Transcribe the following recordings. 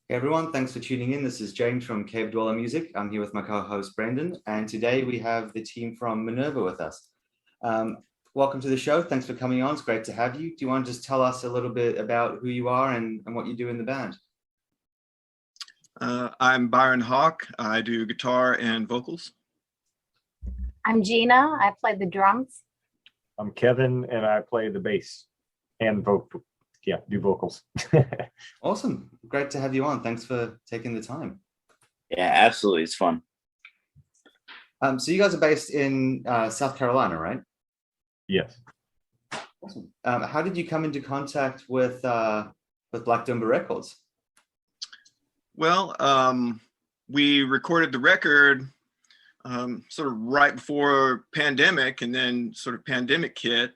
Hey everyone, thanks for tuning in. This is James from Cave Dweller Music. I'm here with my co-host Brendan, and today we have the team from Minerva with us. Um, Welcome to the show. Thanks for coming on. It's great to have you. Do you want to just tell us a little bit about who you are and what you do in the band? I'm Byron Hawk. I do guitar and vocals. I'm Gina. I play the drums. I'm Kevin, and I play the bass and do vocals. Awesome. Great to have you on. Thanks for taking the time. Yeah, absolutely. It's fun. So you guys are based in South Carolina, right? Yes. Awesome. How did you come into contact with Black Doomba Records? Well, we recorded the record sort of right before pandemic, and then sort of pandemic hit.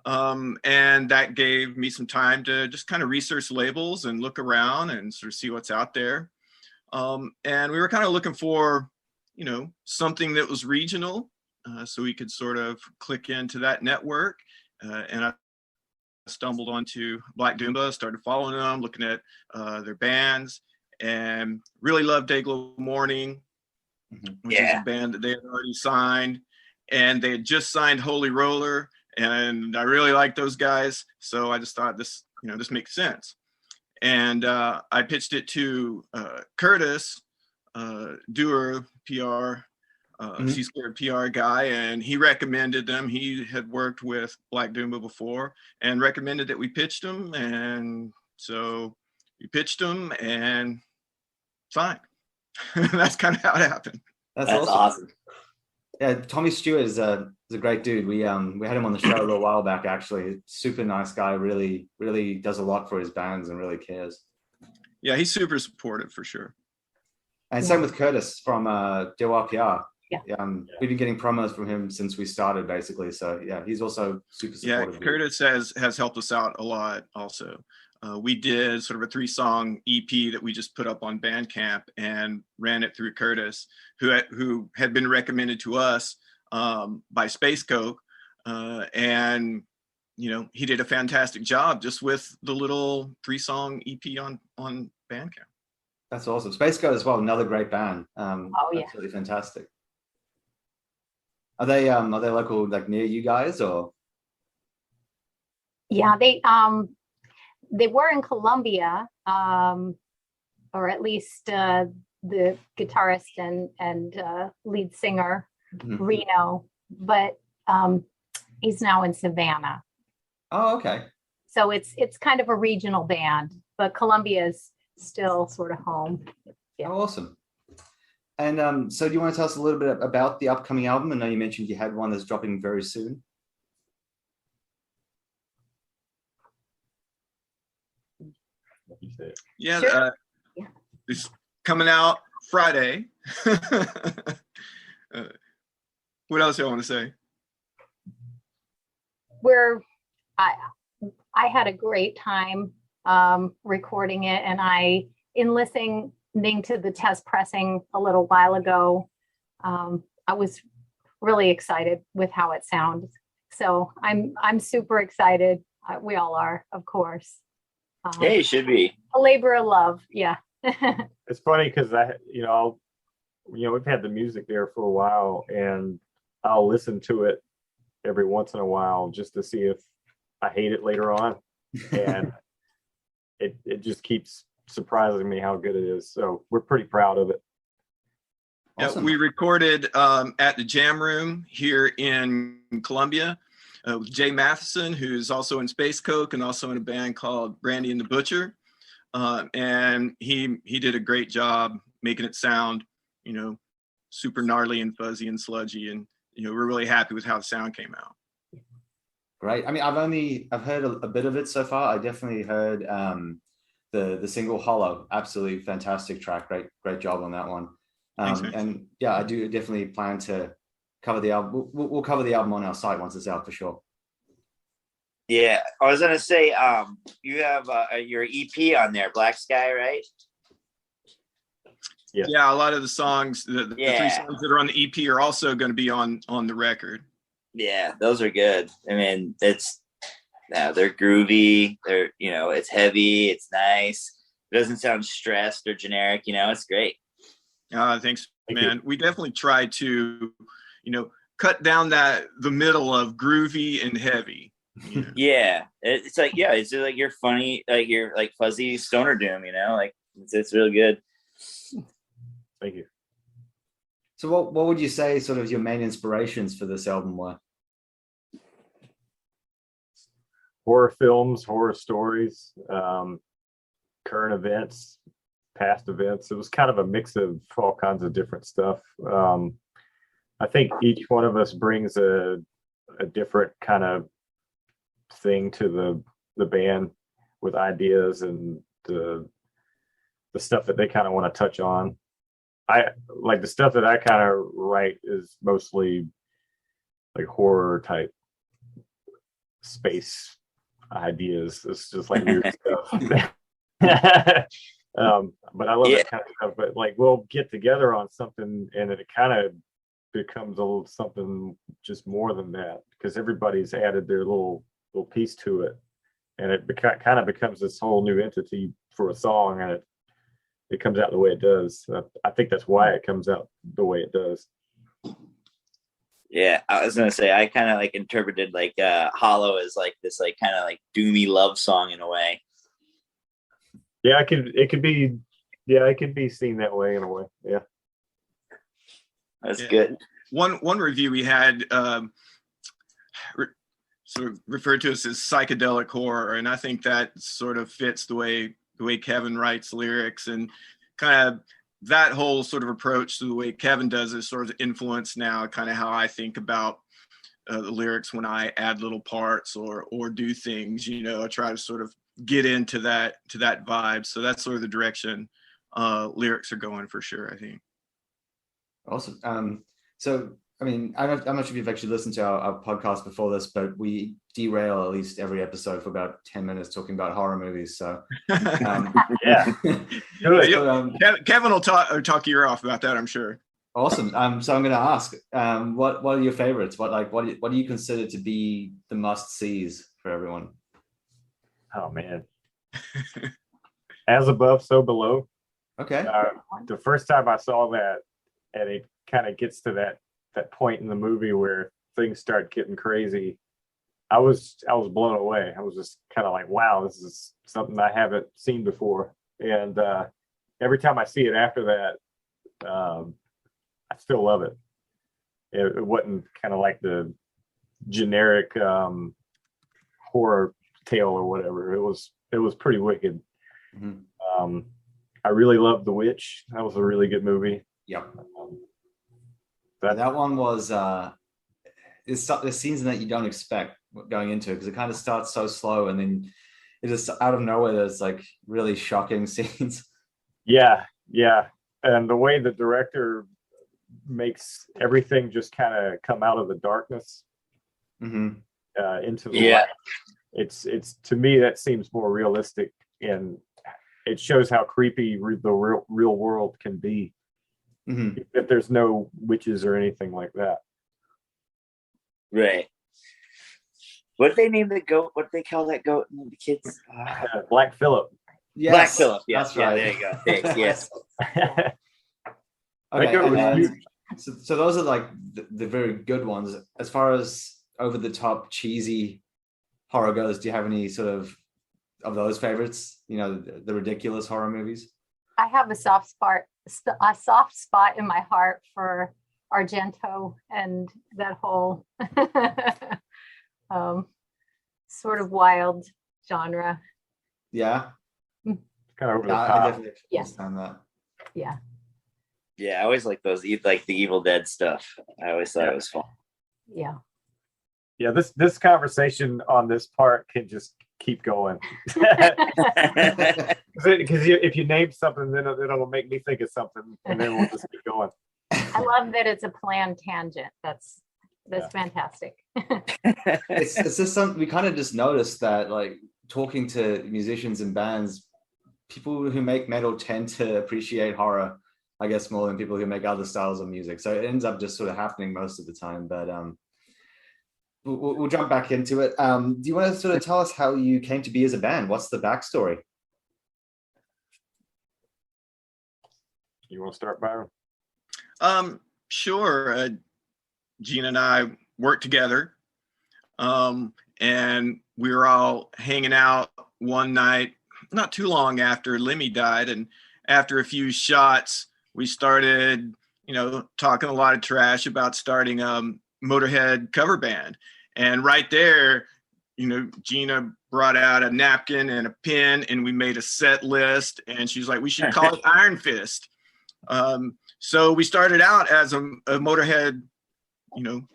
And that gave me some time to just kind of research labels and look around and sort of see what's out there. And we were kind of looking for, something that was regional, so we could sort of click into that network. And I stumbled onto Black Doomba, started following them, looking at their bands, and really loved Dayglow Morning, which is a band that they had already signed. And they had just signed Holy Roller. And I really like those guys, so I just thought this makes sense. And I pitched it to Curtis, Doer PR, C-Squared PR guy, and he recommended them. He had worked with Black Doomba before and recommended that we pitched them. And so we pitched them, and fine. That's kind of how it happened. That's awesome. Yeah, Tommy Stewart is a great dude. We had him on the show a little while back, actually. Super nice guy, really does a lot for his bands and really cares. Yeah, he's super supportive for sure. And same with Curtis from DORPR. Yeah. We've been getting promos from him since we started, basically. So yeah, he's also super supportive. Yeah, Curtis has helped us out a lot also. We did sort of a 3-song EP that we just put up on Bandcamp and ran it through Curtis, who had been recommended to us by Space Coke. And, he did a fantastic job just with the little 3-song EP on Bandcamp. That's awesome. Space Coke as well, another great band. Yeah. Absolutely fantastic. Are they local, like near you guys, or? Yeah, they were in Columbia, or at least the guitarist and lead singer, Reno, but he's now in Savannah. Oh, okay. So it's kind of a regional band, but Columbia is still sort of home. Yeah. Oh, awesome. And so do you want to tell us a little bit about the upcoming album? I know you mentioned you had one that's dropping very soon. Yeah, Sure. It's coming out Friday. What else do I want to say? I had a great time recording it, and in listening to the test pressing a little while ago, I was really excited with how it sounds. So I'm super excited. We all are, of course. Yeah, you should be. A labor of love. Yeah. It's funny because we've had the music there for a while, and I'll listen to it every once in a while just to see if I hate it later on. And it just keeps surprising me how good it is. So we're pretty proud of it. Awesome. Yeah, we recorded at the Jam Room here in Columbia with Jay Matheson, who's also in Space Coke and also in a band called Brandy and the Butcher. And he did a great job making it sound, super gnarly and fuzzy and sludgy. And, we're really happy with how the sound came out. Great. I mean, I've heard a bit of it so far. I definitely heard the single Hollow. Absolutely fantastic track. Great job on that one. Thanks, and yeah, I do definitely plan to cover the album. We'll cover the album on our site once it's out for sure. Yeah, I was gonna say, you have your EP on there, Black Sky, right? Yeah, a lot of the songs, the 3 songs that are on the EP are also going to be on the record. Yeah, those are good. I mean, they're groovy. They're, it's heavy. It's nice. It doesn't sound stressed or generic. It's great. Thanks, man. We definitely try to, cut down the middle of groovy and heavy. Yeah, it's like it's like you're funny, like you're like fuzzy stoner doom. Like it's really good. Thank you. So what would you say sort of your main inspirations for this album were? Horror films, horror stories, current events, past events. It was kind of a mix of all kinds of different stuff. I think each one of us brings a different kind of thing to the band with ideas and the stuff that they kind of want to touch on. I like the stuff that I kind of write is mostly like horror type space ideas. It's just like weird stuff. But I love that kind of stuff. But like we'll get together on something and it kind of becomes a little something just more than that because everybody's added their little piece to it, and it kind of becomes this whole new entity for a song, and it comes out the way it does. I think that's why it comes out the way it does. Yeah, I was gonna say I kind of like interpreted like Hollow as like this like kind of like doomy love song in a way. Yeah, it could be seen that way in a way. Yeah. That's good. One review we had sort of referred to us as psychedelic horror, and I think that sort of fits the way Kevin writes lyrics, and kind of that whole sort of approach to the way Kevin does is sort of influenced now kind of how I think about the lyrics when I add little parts or do things. I try to sort of get into that vibe. So that's sort of the direction lyrics are going for sure, I think. Awesome. So, I mean, I'm not sure if you've actually listened to our podcast before this, but we derail at least every episode for about 10 minutes talking about horror movies. So, yeah. So, Kevin will talk your off about that, I'm sure. Awesome. So I'm going to ask, what are your favorites? What do you consider to be the must-sees for everyone? Oh man. As Above, So Below. Okay. The first time I saw that, and it kind of gets to that point in the movie where things start getting crazy, I was blown away. I was just kind of like, wow, this is something I haven't seen before. And every time I see it after that, I still love it. It wasn't kind of like the generic horror tale or whatever. It was pretty wicked. Mm-hmm. I really loved The Witch. That was a really good movie. Yep. That one was there's scenes in that you don't expect going into it because it kind of starts so slow and then it just out of nowhere there's like really shocking scenes. Yeah. And the way the director makes everything just kind of come out of the darkness into the light. It's to me that seems more realistic, and it shows how creepy the real world can be. Mm-hmm. If there's no witches or anything like that. Right. What did they name the goat? What did they call that goat? The kids? Black Phillip. Yes. Black Phillip. Yes. That's right. There you go. Thanks. Yes. Okay. So those are like the very good ones. As far as over the top cheesy horror goes, do you have any sort of those favorites? The ridiculous horror movies. I have a soft spot in my heart for Argento and that whole sort of wild genre. Yeah. Kind of over the top. I definitely understand that. Yeah. Yeah, I always like those, like the Evil Dead stuff. I always thought it was fun. Yeah. Yeah, this conversation on this part can just keep going. Because if you name something, then it'll make me think of something, and then we'll just keep going. I love that it's a planned tangent. That's fantastic. It's just something we kind of just noticed that, like, talking to musicians and bands, people who make metal tend to appreciate horror, I guess, more than people who make other styles of music. So it ends up just sort of happening most of the time. But we'll jump back into it. Do you want to sort of tell us how you came to be as a band? What's the backstory? You want to start, Byron? Sure. Gina and I worked together, and we were all hanging out one night, not too long after Lemmy died. And after a few shots, we started, talking a lot of trash about starting a Motörhead cover band. And right there, Gina brought out a napkin and a pen, and we made a set list. And she was like, we should call it Iron Fist. So we started out as a Motörhead,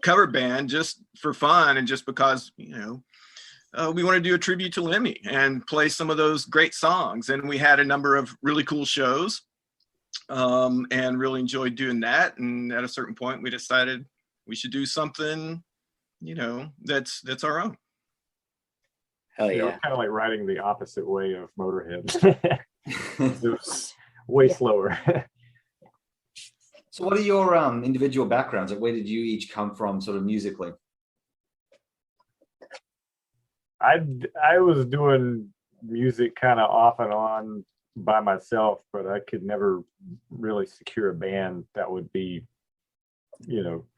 cover band just for fun, and just because, we want to do a tribute to Lemmy and play some of those great songs. And we had a number of really cool shows, and really enjoyed doing that. And at a certain point, we decided we should do something, that's our own. Hell We're yeah. kind of like riding the opposite way of Motörhead. It was way slower. So what are your individual backgrounds? Like, where did you each come from sort of musically? I was doing music kind of off and on by myself, but I could never really secure a band that would be,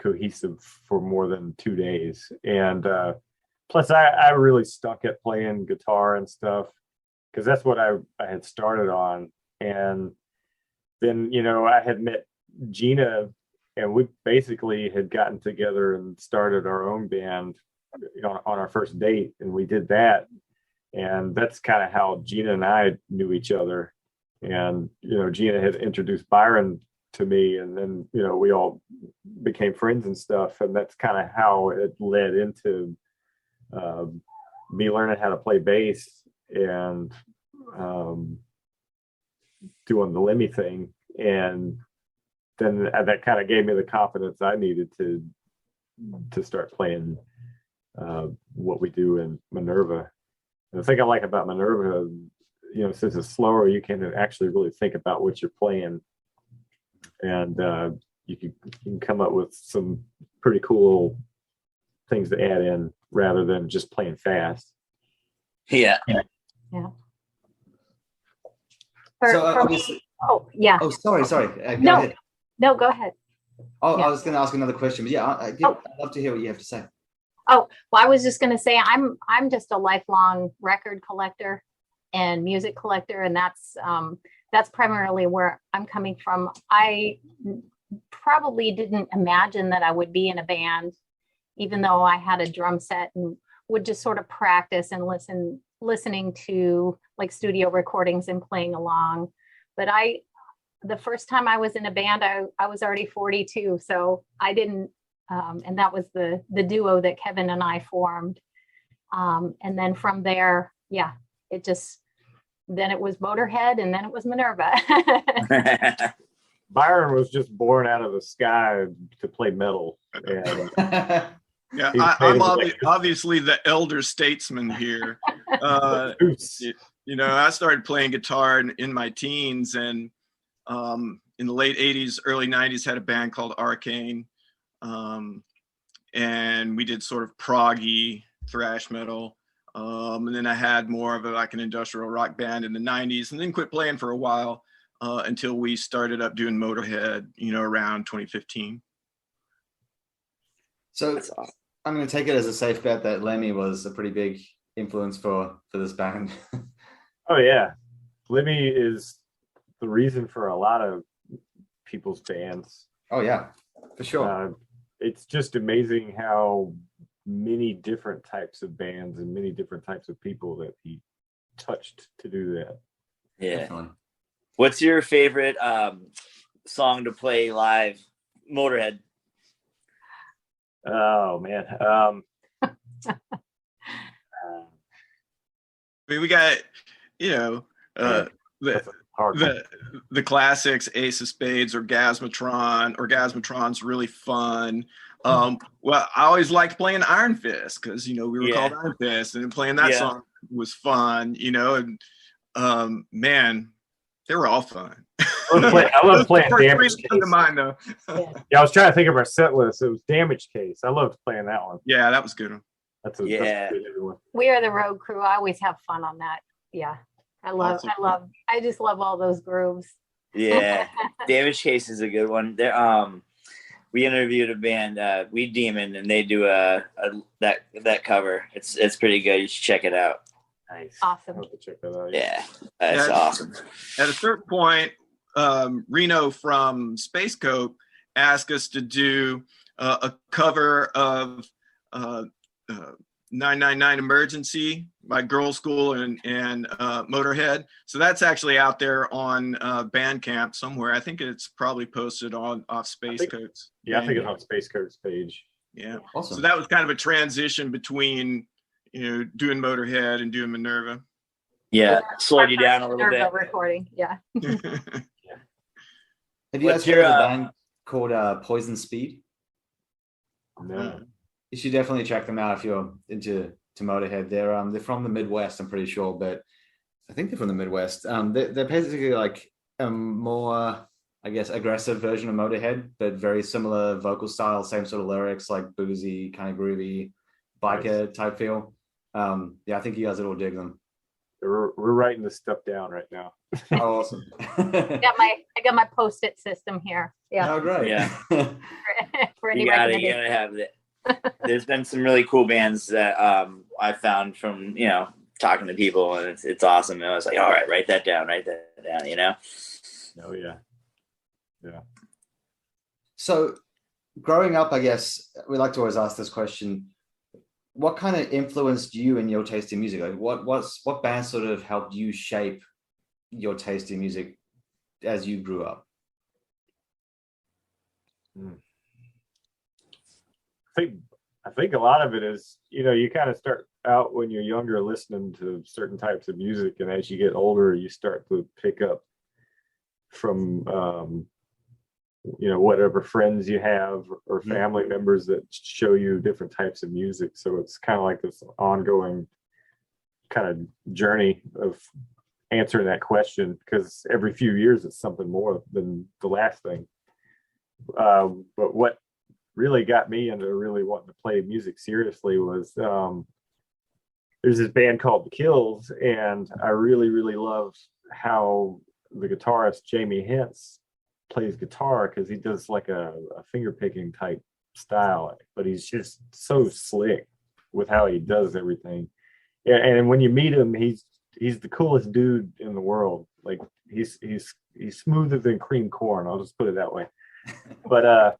cohesive for more than 2 days. And plus I really stunk at playing guitar and stuff, because that's what I had started on. And then, I had met Gina, and we basically had gotten together and started our own band on our first date, and we did that. And that's kind of how Gina and I knew each other. And Gina had introduced Byron to me, and then we all became friends and stuff. And that's kind of how it led into me learning how to play bass and doing the Lemmy thing. And then that kind of gave me the confidence I needed to start playing what we do in MNRVA. And the thing I like about MNRVA, since it's slower, you can actually really think about what you're playing, and you can come up with some pretty cool things to add in rather than just playing fast. Yeah. So obviously, yeah. Oh, sorry. Go No, ahead. no, go ahead. Oh, Yeah. I was going to ask another question, but yeah, I'd love to hear what you have to say. Oh, well, I was just going to say I'm just a lifelong record collector and music collector, and that's primarily where I'm coming from. I probably didn't imagine that I would be in a band, even though I had a drum set and would just sort of practice and listening to like studio recordings and playing along. But the first time I was in a band, I was already 42, so I didn't. And that was the duo that Kevin and I formed. And then from there, then it was Motörhead, and then it was MNRVA. Byron was just born out of the sky to play metal. And yeah, I'm obviously the elder statesman here. I started playing guitar in my teens, and in the late 80s, early 90s, had a band called Arcane. And we did sort of proggy thrash metal. And then I had more of an industrial rock band in the 90s, and then quit playing for a while until we started up doing Motörhead, around 2015. So I'm going to take it as a safe bet that Lemmy was a pretty big influence for this band. Oh yeah. Lemmy is the reason for a lot of people's bands. Oh yeah, for sure. It's just amazing how many different types of bands and many different types of people that he touched to do that. Yeah. Definitely. What's your favorite song to play live, Motörhead? Oh man. We got, the classics, Ace of Spades, Orgasmatron. Orgasmatron's really fun. Well, I always liked playing Iron Fist because, we were called Iron Fist, and playing that song was fun, and man, they were all fun. I love playing Damage Case. To mind, though. Yeah, I was trying to think of our set list. It was Damage Case. I loved playing that one. Yeah, that was good. That's a good one. We Are the Road Crew. I always have fun on that. Yeah. I just love all those grooves. Yeah, Damage Case is a good one. We interviewed a band, Weed Demon, and they do that cover. It's pretty good. You should check it out. Nice. Awesome. I'll have to check that out. Yeah, that's awesome. At a certain point, Reno from Space Cope asked us to do a cover of 999 Emergency by Girl School and Motörhead. So that's actually out there on Bandcamp somewhere. I think it's probably posted off Space Cope's. Yeah, I think it's on Space Cope's page. Yeah. Awesome. So that was kind of a transition between, doing Motörhead and doing MNRVA. Yeah, slowed you down a little bit. Recording, yeah. Have you guys heard of a band called Poison Speed? No. You should definitely check them out if you're into Motörhead. They're from the Midwest, I'm pretty sure, but I think they're from the Midwest. They're basically like a more, I guess, aggressive version of Motörhead, but very similar vocal style, same sort of lyrics, like boozy, kind of groovy, biker type feel. I think you guys would all dig them. We're writing this stuff down right now. Oh, awesome. I got my post-it system here. Yeah. Oh, great. Yeah. For any You gotta recommendation. have it. There's been some really cool bands that I found from talking to people, and it's awesome. And I was like, all right, write that down. Oh yeah. So growing up, I guess we like to always ask this question: what kind of influenced you in your taste in music? Like what bands sort of helped you shape your taste in music as you grew up? I think a lot of it is, you kind of start out when you're younger listening to certain types of music, and as you get older, you start to pick up from whatever friends you have or family members that show you different types of music. So it's kind of like this ongoing kind of journey of answering that question, because every few years it's something more than the last thing. But what really got me into really wanting to play music seriously was there's this band called The Kills, and I really, really love how the guitarist Jamie Hintz plays guitar, because he does like a finger picking type style, but he's just so slick with how he does everything. And when you meet him, he's the coolest dude in the world. Like he's smoother than cream corn. I'll just put it that way. But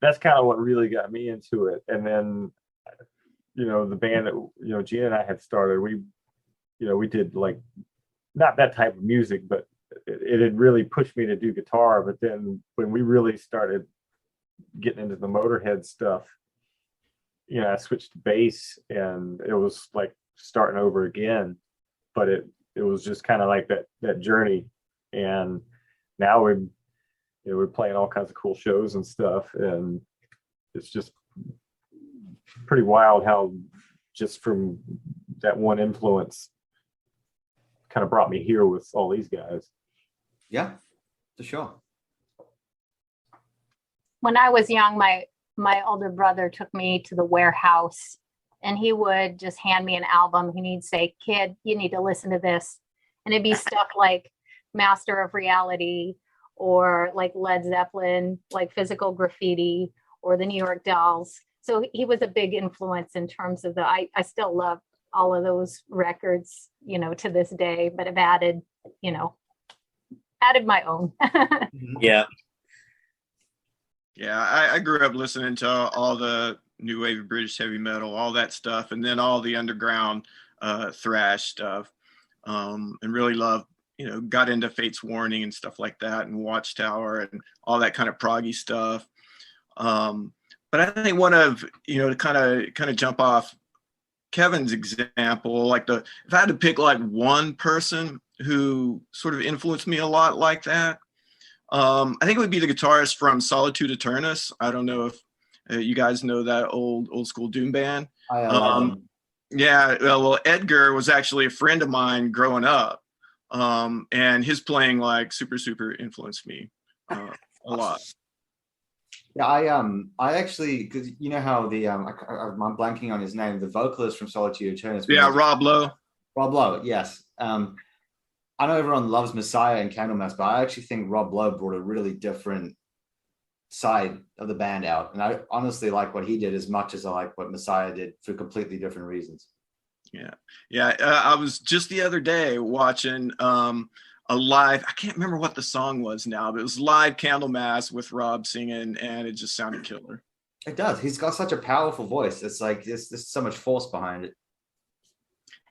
that's kind of what really got me into it. And then the band that Gina and I had started, we did like not that type of music, but it had really pushed me to do guitar. But then when we really started getting into the Motörhead stuff, I switched to bass, and it was like starting over again. But it was just kind of like that journey. And now we're playing all kinds of cool shows and stuff, and it's just pretty wild how just from that one influence kind of brought me here with all these guys. Yeah, for sure. When I was young, my older brother took me to the warehouse, and he would just hand me an album, and he'd say, "Kid, you need to listen to this," and it'd be stuff like Master of Reality, or like Led Zeppelin, like Physical Graffiti, or the New York Dolls. So he was a big influence in terms of I still love all of those records, to this day, but I've added my own. Yeah. Yeah, I grew up listening to all the new wave of British heavy metal, all that stuff, and then all the underground thrash stuff, and really loved, got into Fate's Warning and stuff like that, and Watchtower and all that kind of proggy stuff. But I think one of, to kind of jump off Kevin's example, like if I had to pick like one person who sort of influenced me a lot like that, I think it would be the guitarist from Solitude Aeturnus. I don't know if you guys know that old school doom band. Yeah, well, Edgar was actually a friend of mine growing up, and his playing like super influenced me a lot. Yeah, I actually, because you know how the I'm blanking on his name, the vocalist from Solitude Eternus. Yeah, Rob Lowe. Rob Lowe, yes. I know everyone loves Messiah and Candlemass, but I actually think Rob Lowe brought a really different side of the band out. And I honestly like what he did as much as I like what Messiah did for completely different reasons. Yeah. I was just the other day watching a live, I can't remember what the song was now, but it was live Candlemass with Rob singing, and it just sounded killer. It does. He's got such a powerful voice. It's like there's so much force behind it.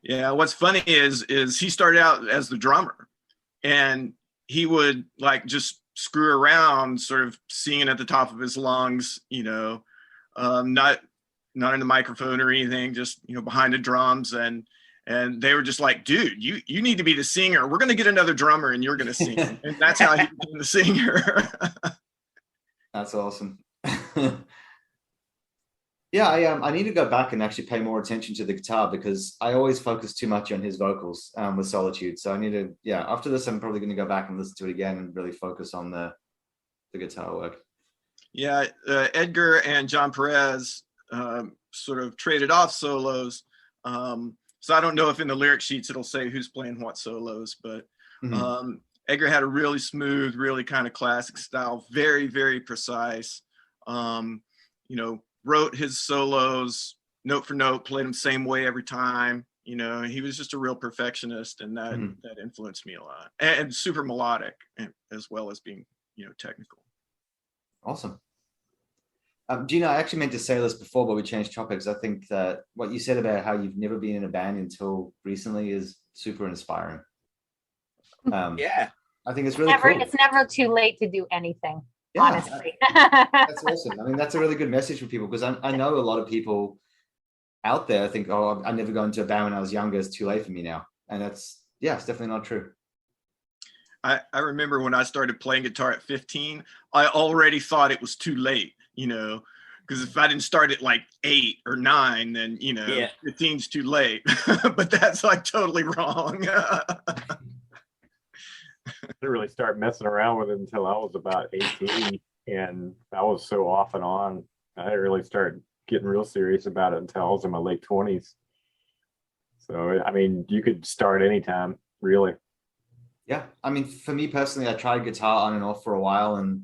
Yeah, what's funny is he started out as the drummer, and he would like just screw around, sort of singing at the top of his lungs, not in the microphone or anything, just behind the drums, and they were just like, dude, you need to be the singer. We're gonna get another drummer, and you're gonna sing. And that's how he became the singer. That's awesome. Yeah, I need to go back and actually pay more attention to the guitar, because I always focus too much on his vocals with Solitude. So I need to, after this, I'm probably going to go back and listen to it again and really focus on the guitar work. Yeah, Edgar and John Perez sort of traded off solos. So I don't know if in the lyric sheets it'll say who's playing what solos, but Edgar had a really smooth, really kind of classic style, very, very precise. Wrote his solos note for note, played them same way every time. He was just a real perfectionist, and that influenced me a lot. And super melodic, as well as being, technical. Awesome. Gina, I actually meant to say this before, but we changed topics. I think that what you said about how you've never been in a band until recently is super inspiring. Yeah. I think it's really cool. It's never too late to do anything. Yeah, honestly. That's awesome. I mean, that's a really good message for people, because I know a lot of people out there think, oh, I never got into a band when I was younger, it's too late for me now. And it's definitely not true. I remember when I started playing guitar at 15, I already thought it was too late, because if I didn't start at like 8 or 9, then, 15's too late. But that's like totally wrong. I didn't really start messing around with it until I was about 18, and I was so off and on. I didn't really start getting real serious about it until I was in my late 20s. So, I mean, you could start anytime, really. Yeah. I mean, for me personally, I tried guitar on and off for a while, and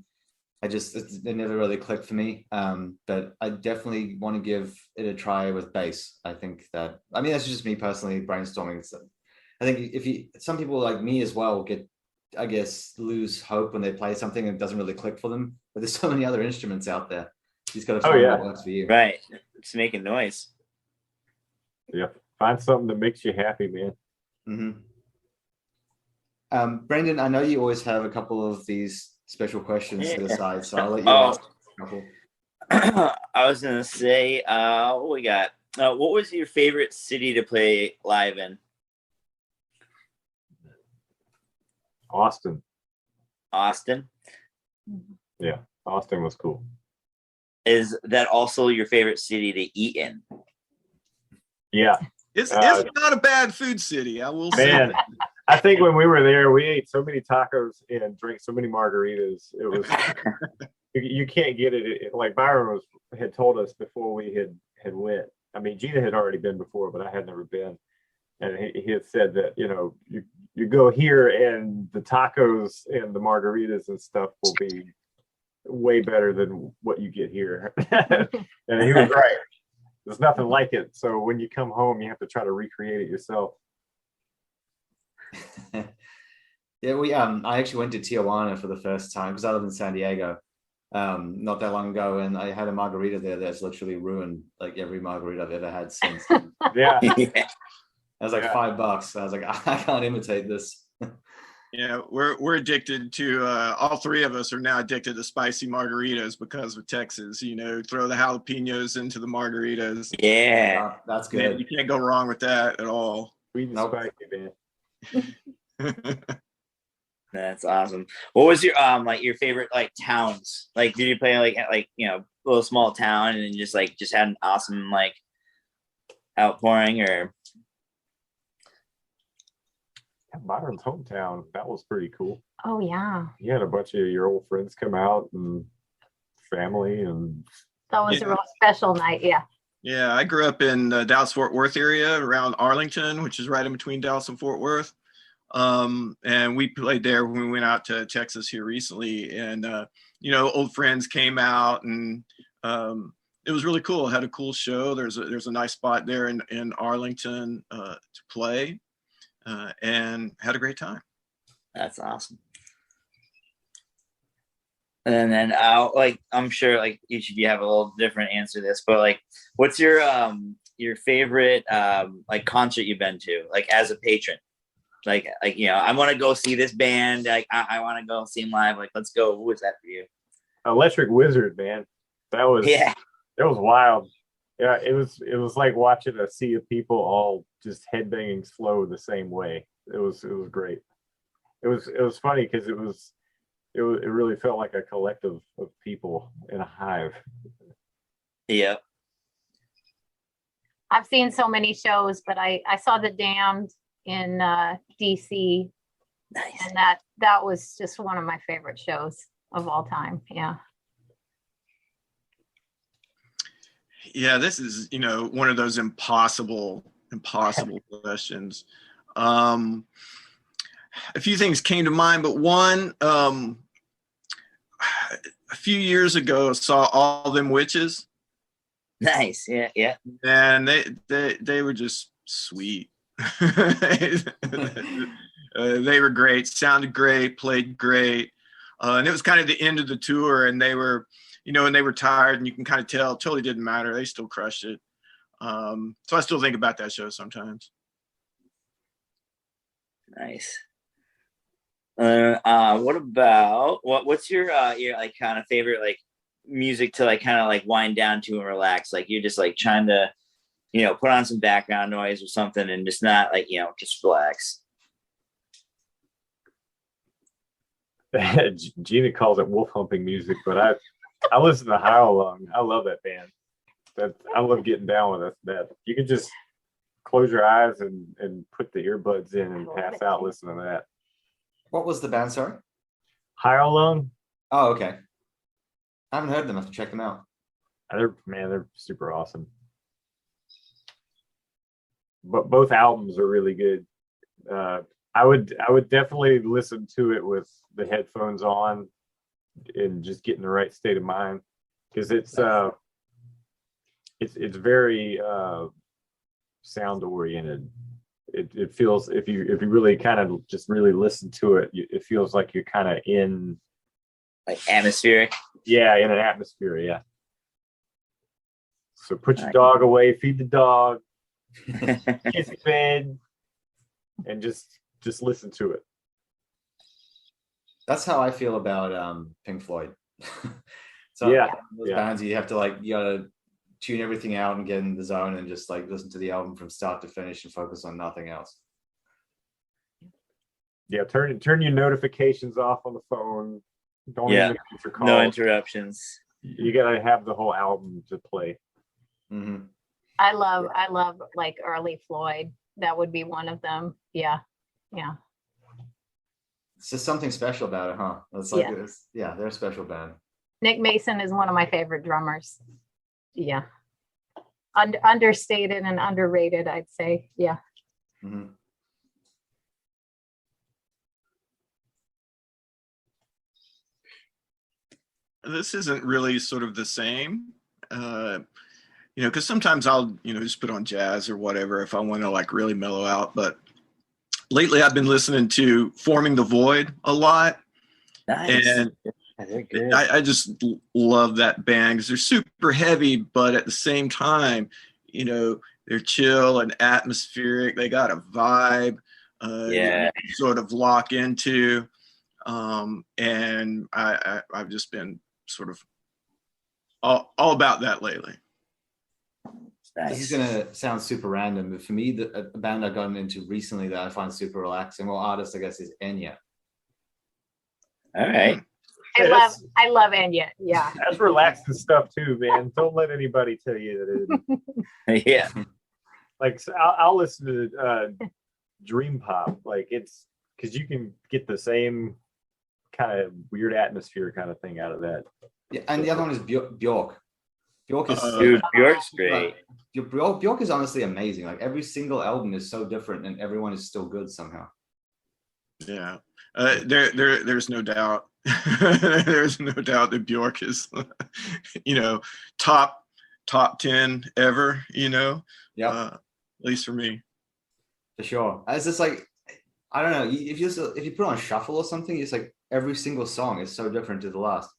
it never really clicked for me. But I definitely want to give it a try with bass. I think that's just me personally brainstorming. I think some people like me as well lose hope when they play something and it doesn't really click for them. But there's so many other instruments out there. You just got to find what works for you. Right. It's making noise. Yeah. Find something that makes you happy, man. Mm-hmm. Brendan, I know you always have a couple of these special questions set aside, so I'll let you ask a couple. I was going to say, what we got? What was your favorite city to play live in? Austin. Yeah, Austin was cool. Is that also your favorite city to eat in? Yeah. It's not a bad food city, I will say. Man, I think when we were there, we ate so many tacos and drank so many margaritas. It was you can't get it. Like Byron had told us before we had went. I mean, Gina had already been before, but I had never been. And he had said that, you go here and the tacos and the margaritas and stuff will be way better than what you get here. And he was right. There's nothing like it. So when you come home, you have to try to recreate it yourself. Yeah, I actually went to Tijuana for the first time because I live in San Diego not that long ago, and I had a margarita there that's literally ruined like every margarita I've ever had since. Yeah. That was like $5. I was like, I can't imitate this. Yeah, we're addicted to all three of us are now addicted to spicy margaritas because of Texas. Throw the jalapenos into the margaritas. Yeah, that's good. Man, you can't go wrong with that at all. Sweet and spicy, man. That's awesome. What was your your favorite towns? Did you play a little small town and just had an awesome outpouring or? Byron's hometown, that was pretty cool. Oh yeah. You had a bunch of your old friends come out and family, and that was a real special night. Yeah, I grew up in Dallas Fort Worth area around Arlington, which is right in between Dallas and Fort Worth. And we played there when we went out to Texas here recently, and old friends came out, and it was really cool. Had a cool show. There's a nice spot there in Arlington to play, and had a great time. That's awesome. And then I'm sure like each of you have a little different answer to this, but like, what's your favorite like concert you've been to, like as a patron? Like I want to go see this band. Like I want to go see them live. Like, let's go. Who was that for you? Electric Wizard, man. That was wild. Yeah, it was like watching a sea of people all just headbanging slow the same way. It was great. It was funny because it really felt like a collective of people in a hive. Yeah. I've seen so many shows, but I saw The Damned in DC. Nice. And that was just one of my favorite shows of all time. Yeah. Yeah, this is, one of those impossible questions. A few things came to mind, but one, a few years ago, saw All Them Witches. Nice. Yeah. And they were just sweet. They were great, sounded great, played great. And it was kind of the end of the tour, and they were, and they were tired, and you can kind of tell, totally didn't matter. They still crushed it. So I still think about that show sometimes. Nice. What about what's your like kind of favorite like music to like kind of like wind down to and relax? Like you're just like trying to, put on some background noise or something and just not like, just relax. Gina calls it wolf humping music, but I listen to Howl Long. I love that band. I love getting down with that. You can just close your eyes and put the earbuds in and pass out listening to that. What was the band, sorry? Howl Long. Oh, okay. I haven't heard them. I have to check them out. They're super awesome. But both albums are really good. I would definitely listen to it with the headphones on and just get in the right state of mind, because it's very sound oriented. It feels, if you really kind of just really listen to it, it feels like you're kind of in like atmospheric. Yeah, in an atmosphere. Yeah. So put your dog away, feed the dog, kiss the bed, and just listen to it. That's how I feel about Pink Floyd. So those bands, you have to you gotta tune everything out and get in the zone and just like listen to the album from start to finish and focus on nothing else. Yeah, turn your notifications off on the phone. Don't even answer calls. No interruptions. You gotta have the whole album to play. Mm-hmm. I love like early Floyd. That would be one of them. Yeah. It's just something special about it, huh? It's like, they're a special band. Nick Mason is one of my favorite drummers. Yeah. Understated and underrated, I'd say. Yeah. Mm-hmm. This isn't really sort of the same, because sometimes I'll, just put on jazz or whatever if I want to like really mellow out. But lately I've been listening to Forming the Void a lot. Nice. And I just love that band because they're super heavy, but at the same time, they're chill and atmospheric. They got a vibe, you sort of lock into. And I've just been sort of all about that lately. Nice. This is gonna sound super random, but for me, a band I've gotten into recently that I find super relaxing, or artist, I guess, is Enya. All right. I love Enya. Yeah. That's relaxing stuff too, man. Don't let anybody tell you that it Yeah. Like I'll listen to dream pop. Like it's because you can get the same kind of weird atmosphere kind of thing out of that. Yeah, and the other one is Bjork. Bjork is Bjork's great. Bjork is honestly amazing. Like every single album is so different, and everyone is still good somehow. Yeah. There's no doubt. There's no doubt that Bjork is, top 10 ever. Yeah, At least for me. for sure. It's just like, I don't know, if you put on shuffle or something, it's like every single song is so different to the last.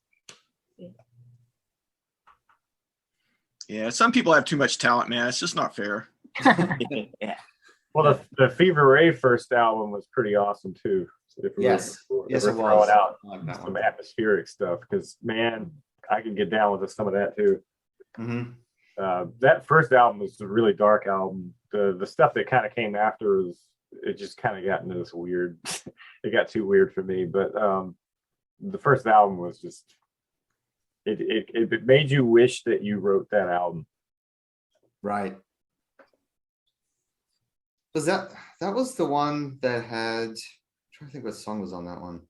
Yeah, some people have too much talent, man. It's just not fair. Yeah. Well, the Fever Ray first album was pretty awesome too. So if we Yes, were yes, ever it throwing was. out I like that some one. atmospheric stuff, because man, I can get down with some of that too. Mm-hmm. That first album was a really dark album. The stuff that kind of came after it just kind of got into this weird. It got too weird for me. But the first album was just it made you wish that you wrote that album. Right. Was that was the one that had? I'm trying to think what song was on that one.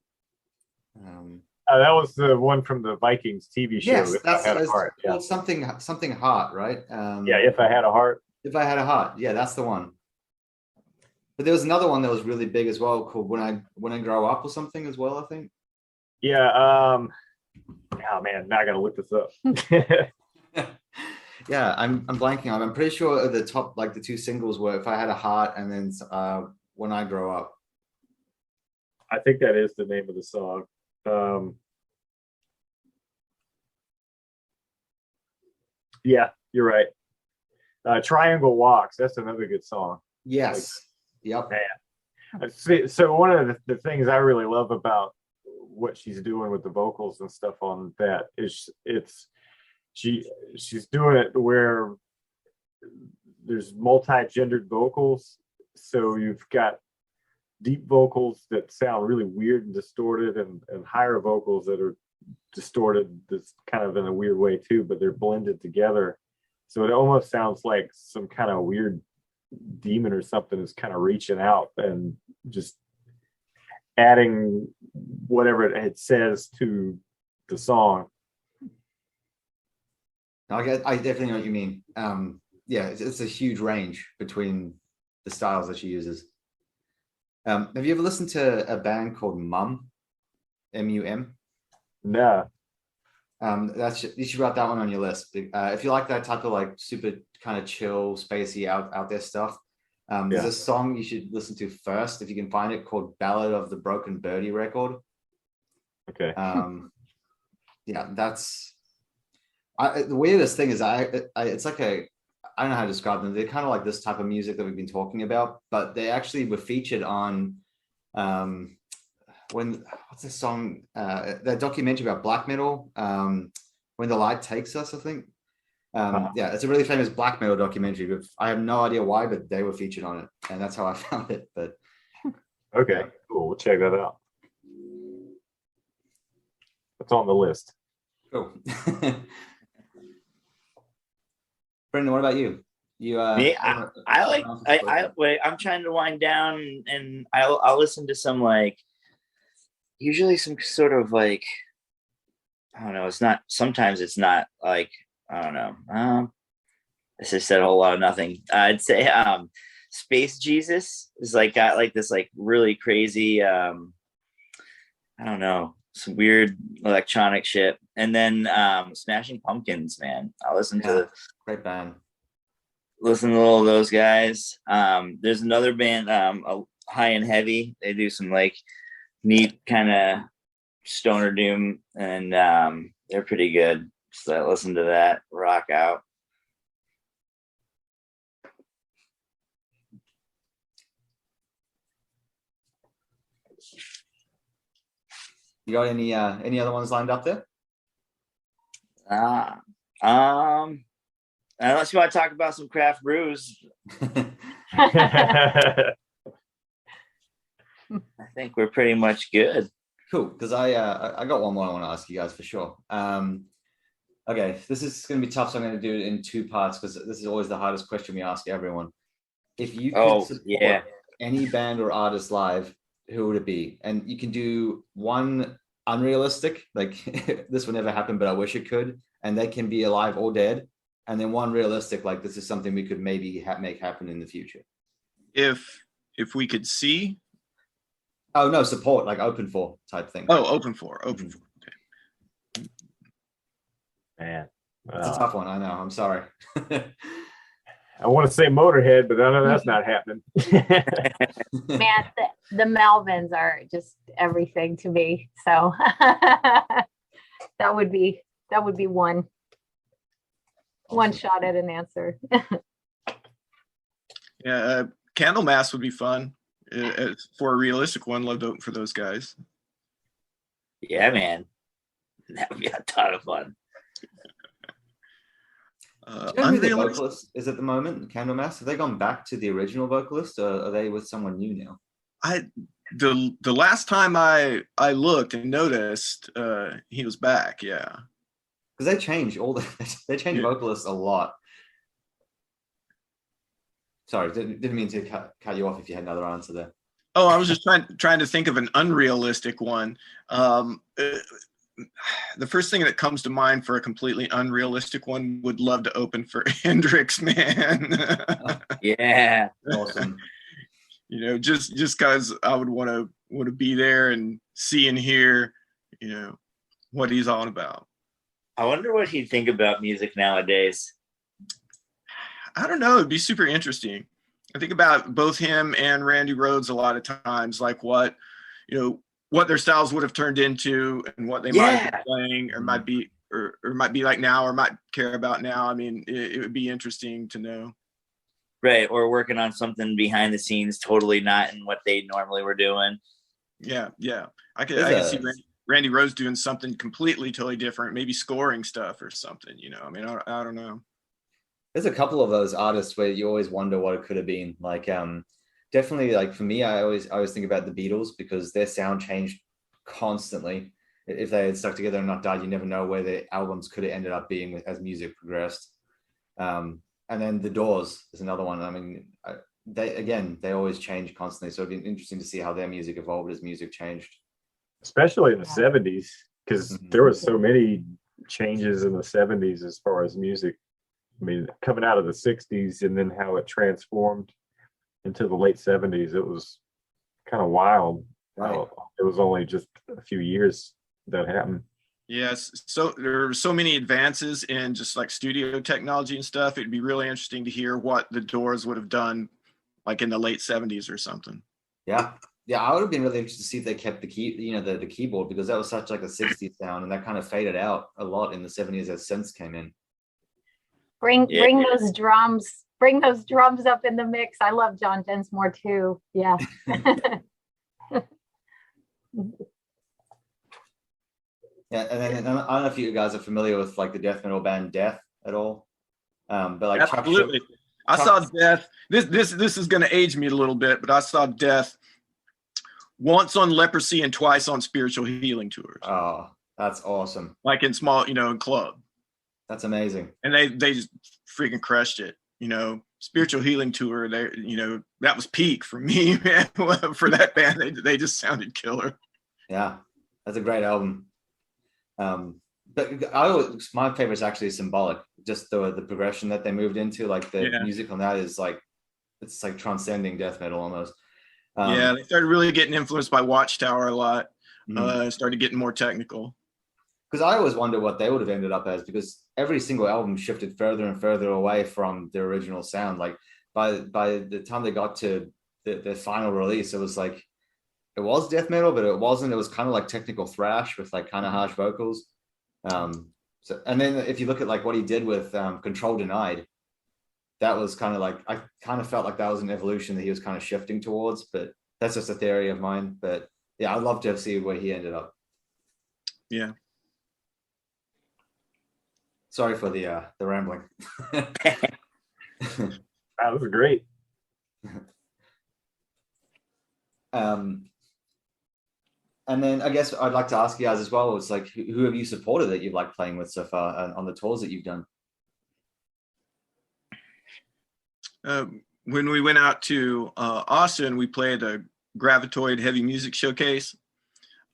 That was the one from the Vikings TV show. Yes, If I Had a Heart. Yeah. Well, something hot, right? Yeah, If I Had a Heart. If I Had a Heart, yeah, that's the one. But there was another one that was really big as well, called When I Grow Up or something as well, I think. Yeah. Oh man, now I gotta look this up. Yeah, I'm blanking on. I'm pretty sure the top, like the two singles were If I Had a Heart and then When I Grow Up. I think that is the name of the song. Yeah, you're right. Triangle Walks. That's another good song. Yes. Yep. So one of the things I really love about what she's doing with the vocals and stuff on that is she's doing it where there's multi-gendered vocals. So you've got deep vocals that sound really weird and distorted, and higher vocals that are distorted this kind of in a weird way too, but they're blended together. So it almost sounds like some kind of weird demon or something is kind of reaching out and just adding whatever it says to the song. I definitely know what you mean. Yeah, it's a huge range between the styles that she uses. Have you ever listened to a band called Mum? M-U-M? No. You should write that one on your list. If you like that type of like super kind of chill, spacey out there stuff, there's a song you should listen to first if you can find it, called Ballad of the Broken Birdie Record. Okay. Yeah, that's the weirdest thing is it's like I don't know how to describe them. They're kind of like this type of music that we've been talking about, but they actually were featured on what's the song? That documentary about black metal, When the Light Takes Us, I think. Yeah, it's a really famous black metal documentary. But I have no idea why, but they were featured on it, and that's how I found it. But okay, cool. We'll check that out. It's on the list. cool. Brendan, what about you? Me, I'm trying to wind down, and I'll listen to some usually some sort of I don't know. Sometimes it's not I don't know. This has said a whole lot of nothing. I'd say Space Jesus is got this really crazy I don't know, some weird electronic shit. And then Smashing Pumpkins, man. I'll listen to great band. Listen to all of those guys. There's another band, High and Heavy. They do some neat kind of stoner doom, and they're pretty good. So I listen to that, rock out. You got any other ones lined up there? Unless you want to talk about some craft brews, Okay. I think we're pretty much good. Cool, because I got one more I want to ask you guys for sure. Okay, this is going to be tough, so I'm going to do it in two parts because this is always the hardest question we ask everyone. If you could support any band or artist live, who would it be? And you can do one unrealistic, like this would never happen, but I wish it could, and they can be alive or dead. And then one realistic, like this is something we could maybe make happen in the future. If we could see, Oh no, support, like open for type thing. Oh, open for. Okay. Man, It's a tough one. I know. I'm sorry. I want to say Motörhead, but I know that's not happening. Man, the Melvins are just everything to me. So that would be one shot at an answer. Yeah, Candlemass would be fun for a realistic one. Love to open for those guys. Yeah, man, that would be a ton of fun. Do you know who the vocalist is at the moment? Candlemass. Have they gone back to the original vocalist, or are they with someone new now? The last time I looked and noticed, he was back. Yeah, because they change they change vocalists a lot. Sorry, didn't mean to cut you off if you had another answer there. Oh, I was just trying to think of an unrealistic one. The first thing that comes to mind for a completely unrealistic one, would love to open for Hendrix, man. Yeah, awesome. You know, just because I would want to be there and see and hear, you know, what he's all about. I wonder what he'd think about music nowadays. I don't know. It'd be super interesting. I think about both him and Randy Rhoads a lot of times, like what their styles would have turned into and what they might have been playing or might be like now or might care about now. I mean, it would be interesting to know. Right. Or working on something behind the scenes, totally not in what they normally were doing. Yeah. I could see Randy Rhoads doing something completely, totally different, maybe scoring stuff or something, you know. I mean, I don't know. There's a couple of those artists where you always wonder what it could have been. Like, definitely, like for me, I always think about the Beatles because their sound changed constantly. If they had stuck together and not died, you never know where their albums could have ended up being as music progressed. And then the Doors is another one. I mean, they always change constantly. So it'd be interesting to see how their music evolved as music changed. Especially in the 70s, because there were so many changes in the 70s as far as music. I mean, coming out of the 60s and then how it transformed into the late 70s, it was kind of wild. Right. It was only just a few years that happened. Yes. So there are so many advances in just like studio technology and stuff. It'd be really interesting to hear what the Doors would have done like in the late 70s or something. Yeah. I would have been really interested to see if they kept the keyboard, because that was such like a 60s sound, and that kind of faded out a lot in the 70s as synths came in. Bring those drums. Bring those drums up in the mix. I love John Densmore too. Yeah. Yeah, and then I don't know if you guys are familiar with like the death metal band Death at all, but like absolutely. I saw Death. This is going to age me a little bit, but I saw Death once on Leprosy and twice on Spiritual Healing tours. Oh, that's awesome! Like in small, in club. That's amazing. And they just freaking crushed it. You know, Spiritual Healing tour. That was peak for me, man. For that band, they just sounded killer. Yeah, that's a great album. But my favorite is actually Symbolic. Just the progression that they moved into, like the music on that is like, it's like transcending death metal almost. They started really getting influenced by Watchtower a lot. Started getting more technical. Because I always wonder what they would have ended up as, because every single album shifted further and further away from the original sound. Like by the time they got to the final release, it was like, it was death metal, but it wasn't. It was kind of like technical thrash with like kind of harsh vocals. And then if you look at like what he did with Control Denied, that was kind of like, I kind of felt like that was an evolution that he was kind of shifting towards, but that's just a theory of mine. But yeah, I'd love to see where he ended up. Yeah. Sorry for the rambling. That was great. And then I guess I'd like to ask you guys as well, it's like, who have you supported that you've liked playing with so far on the tours that you've done? When we went out to Austin, we played a Gravitoid Heavy Music Showcase.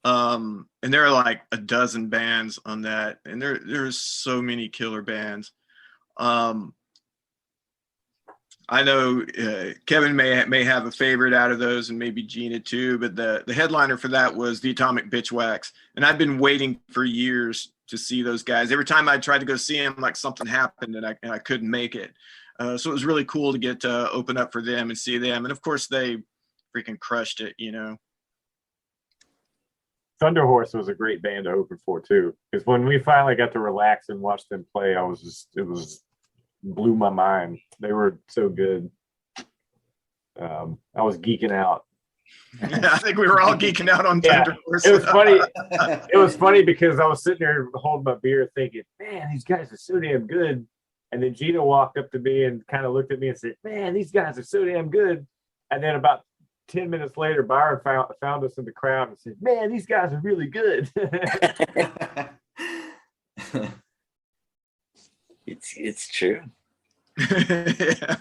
And there are like a dozen bands on that. And there's so many killer bands. I I know Kevin may have a favorite out of those, and maybe Gina too. But the headliner for that was the Atomic Bitchwax, and I've been waiting for years to see those guys. Every time I tried to go see them, like something happened, and I couldn't make it. So it was really cool to get to open up for them and see them, and of course they freaking crushed it, you know. Thunder Horse was a great band to open for too, because when we finally got to relax and watch them play, it blew my mind. They were so good. I was geeking out. Yeah, I think we were all geeking out on Thunder Horse. It was funny. It was funny because I was sitting there holding my beer thinking, man, these guys are so damn good. And then Gina walked up to me and kind of looked at me and said, man, these guys are so damn good. And then about 10 minutes later, Byron found us in the crowd and said, man, these guys are really good. It's true. Yeah.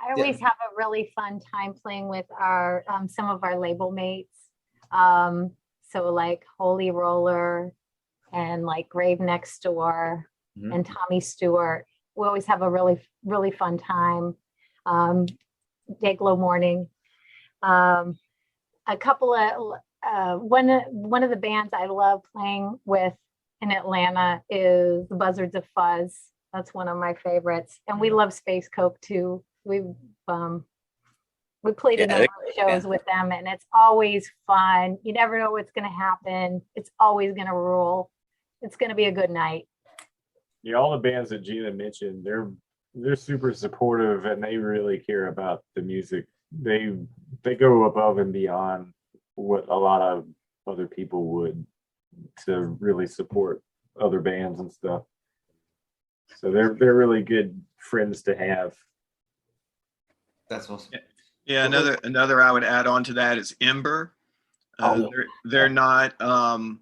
I always have a really fun time playing with our some of our label mates. So like Holy Roller and like Grave Next Door and Tommy Stewart. We always have a really, really fun time. Dayglow Morning. A couple of one of the bands I love playing with in Atlanta is the Buzzards of Fuzz. That's one of my favorites. And we love Space Coke too. We played in a lot of shows with them, and it's always fun. You never know what's going to happen. It's always going to rule. It's going to be a good night. Yeah, all the bands that Gina mentioned, they're super supportive, and they really care about the music. They go above and beyond what a lot of other people would to really support other bands and stuff. So they're really good friends to have. That's awesome. Yeah, another I would add on to that is Ember. They're not on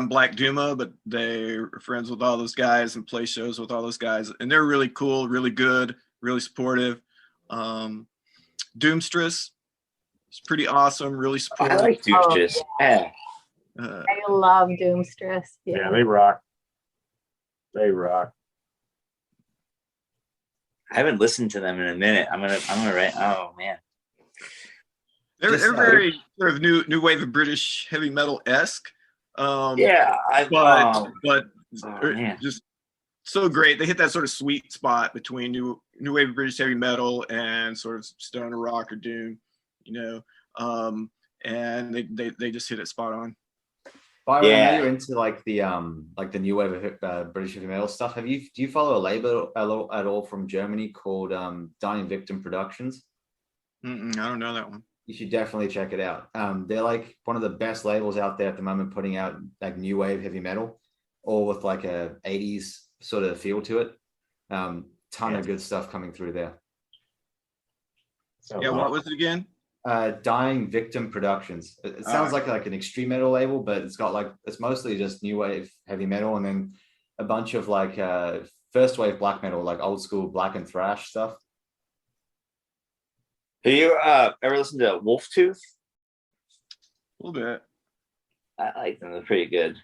Black Doomba, but they're friends with all those guys and play shows with all those guys, and they're really cool, really good, really supportive. Doomstress is pretty awesome, really supportive. I like Doomstress. Yeah. I love Doomstress. Yeah, they rock. They rock. I haven't listened to them in a minute. I'm gonna write. Oh man. They're very sort of new wave of British heavy metal-esque. Just so great. They hit that sort of sweet spot between new wave of British heavy metal and sort of stoner rock or doom, you know. And they just hit it spot on. Byron, I know you're into like the new wave of British heavy metal stuff. Do you follow a label at all from Germany called Dying Victim Productions? I don't know that one. You should definitely check it out. They're like one of the best labels out there at the moment, putting out like new wave heavy metal, all with like a 80s sort of feel to it. Ton of good stuff coming through there. What was it again? Dying Victim Productions. It sounds like an extreme metal label, but it's mostly just new wave heavy metal, and then a bunch of like first wave black metal, like old school black and thrash stuff. Have you ever listened to Wolftooth? A little bit. I like them. They're pretty good.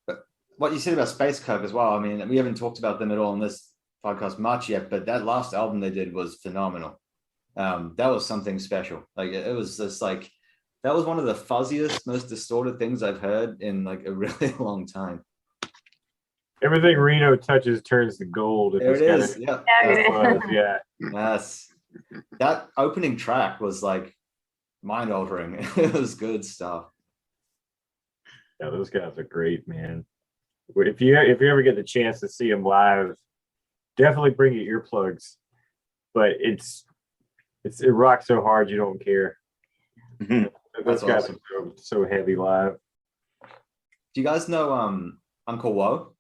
But what you said about Space Coke as well, I mean, we haven't talked about them at all in this podcast much yet, but that last album they did was phenomenal. That was something special. Like it was just like, that was one of the fuzziest, most distorted things I've heard in like a really long time. Everything Reno touches turns to gold. There it is. Yeah. Yes. That opening track was like mind-altering. It was good stuff. Yeah, those guys are great, man. If you ever get the chance to see them live, definitely bring your earplugs. But it rocks so hard you don't care. Those guys are so heavy live. Do you guys know Uncle Woe?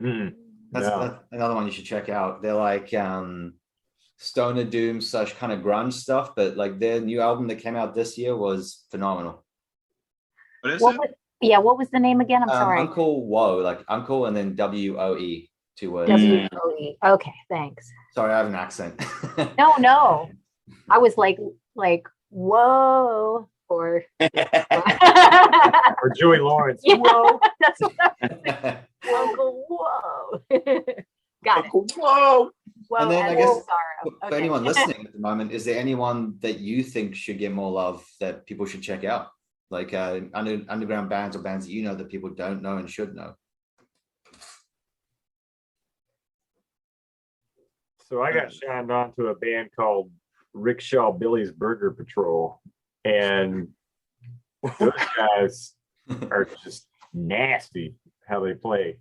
That's another one you should check out. They're like stoner doom / kind of grunge stuff, but like their new album that came out this year was phenomenal. What is it? What was the name again? I'm sorry. Uncle Woe, like Uncle and then WOE, 2 words. WOE. Okay, thanks. Sorry, I have an accent. No. I was like whoa, or Joey Lawrence. Whoa. That's what I was thinking. Uncle Whoa. Got it. Whoa. Well, And then I and guess Sorrow. for Okay. anyone listening at the moment, is there anyone that you think should get more love that people should check out? Like underground bands or bands that you know that people don't know and should know? So I got shined on to a band called Rickshaw Billy's Burger Patrol, and those guys are just nasty how they play.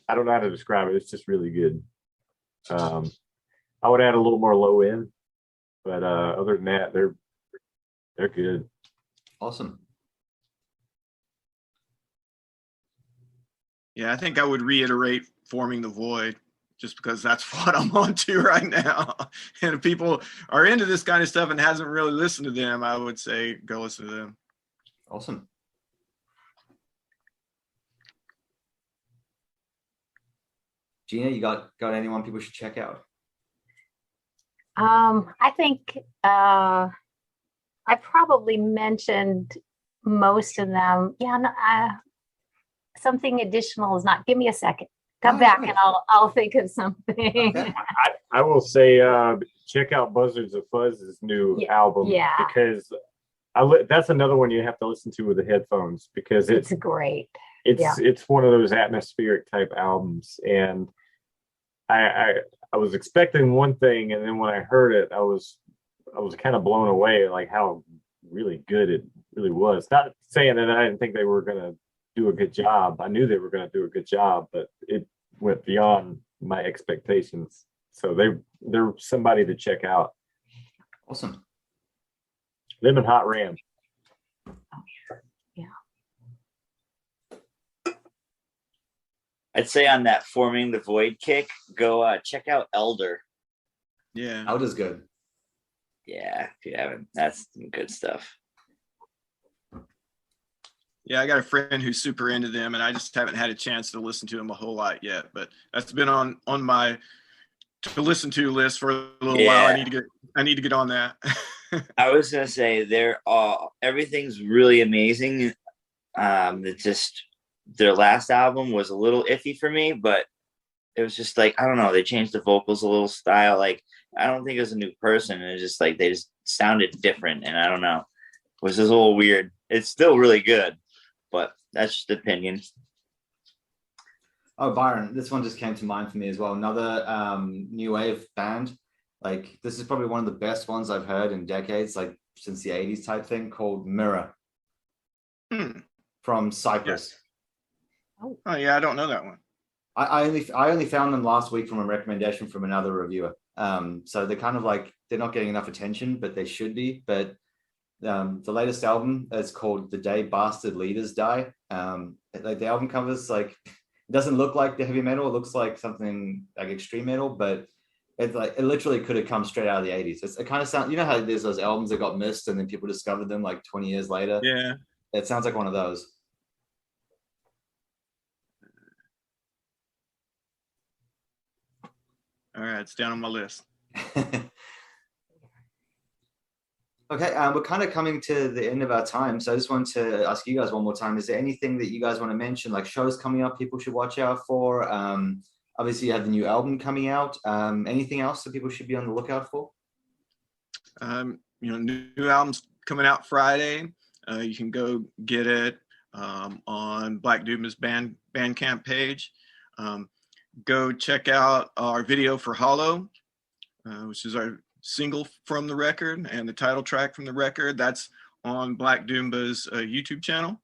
I don't know how to describe it. It's just really good. I would add a little more low end, but other than that, they're good. Awesome. Yeah, I think I would reiterate Forming the Void, just because that's what I'm on to right now. And if people are into this kind of stuff and hasn't really listened to them, I would say go listen to them. Awesome. Gina, you got anyone people should check out? I think I probably mentioned most of them. Yeah, no, something additional is not. Give me a second. Come back and I'll think of something. Okay. I will say check out Buzzards of Fuzz's new album, because that's another one you have to listen to with the headphones, because it's great. It's one of those atmospheric type albums, and I was expecting one thing, and then when I heard it, I was kind of blown away, like how really good it really was. Not saying that I didn't think they were gonna do a good job. I knew they were gonna do a good job, but it went beyond my expectations. So they're somebody to check out. Awesome. Them and Hot Ram. I'd say on that Forming the Void kick, go check out Elder. Yeah. Elder's good. Yeah, if you haven't, that's some good stuff. Yeah, I got a friend who's super into them, and I just haven't had a chance to listen to them a whole lot yet. But that's been on my to listen to list for a little while. I need to get on that. I was gonna say everything's really amazing. It's just their last album was a little iffy for me, but it was just like, I don't know, they changed the vocals a little style. Like, I don't think it was a new person. It's just like they just sounded different, and I don't know. It was just a little weird. It's still really good, but that's just opinion. Oh, Byron, this one just came to mind for me as well. Another new wave band. Like, this is probably one of the best ones I've heard in decades, like since the 80s type thing, called Mirror from Cyprus. Yeah. Oh yeah, I don't know that one. I only found them last week from a recommendation from another reviewer. So they're kind of like, they're not getting enough attention, but they should be. But the latest album is called The Day Bastard Leaders Die. Like, the album covers, like, it doesn't look like the heavy metal. It looks like something like extreme metal, but it's like, it literally could have come straight out of the 80s. It kind of sounds, you know how there's those albums that got missed and then people discovered them like 20 years later? Yeah. It sounds like one of those. All right, it's down on my list. Okay, we're kind of coming to the end of our time, so I just want to ask you guys one more time, is there anything that you guys want to mention, like shows coming up people should watch out for? Obviously you have the new album coming out. Anything else that people should be on the lookout for? New albums coming out Friday. You can go get it on Black Doomba's Bandcamp page. Go check out our video for Hollow, which is our single from the record and the title track from the record. That's on Black Doomba's YouTube channel.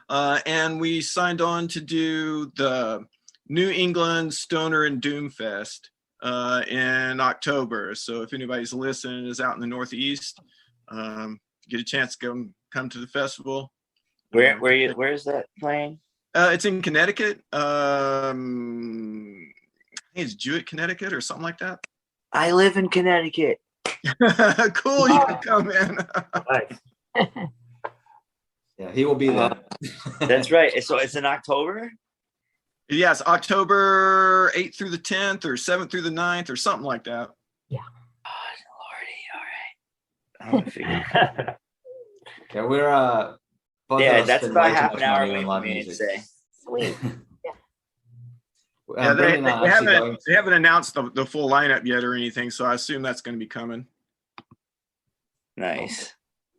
And we signed on to do the New England Stoner and Doom Fest in October. So if anybody's listening is out in the Northeast, get a chance to come to the festival. Where's that playing? It's in Connecticut. I think it's Jewett, Connecticut, or something like that. I live in Connecticut. Cool, you can come in. Nice. Yeah, he will be there. That's right. So it's in October? Yes, October 8th through the 10th or 7th through the 9th or something like that. Yeah. Oh, Lordy, all right. I'm gonna figure. Yeah, we're both Yeah, of us that's spend about way too half much an hour money away on from live me to music. say. Sweet. Yeah, Brendan and I are actually going they haven't announced the full lineup yet or anything, so I assume that's going to be coming. Nice.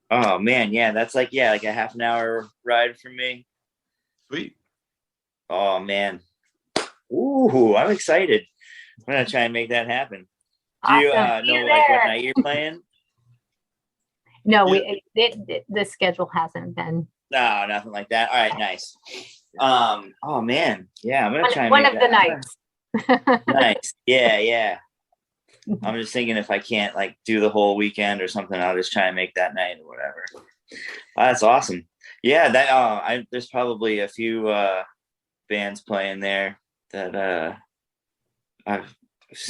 Oh man, yeah, that's like a half an hour ride from me. Sweet. Oh man. Ooh, I'm excited. I'm gonna try and make that happen. Do you Awesome. know like what night you're playing? No, the schedule hasn't been. No, nothing like that. All right, nice. Oh man, yeah, I'm gonna try and One make of the that nights. nice. Yeah. I'm just thinking if I can't like do the whole weekend or something, I'll just try and make that night or whatever. That's awesome. Yeah, that there's probably a few bands playing there that I've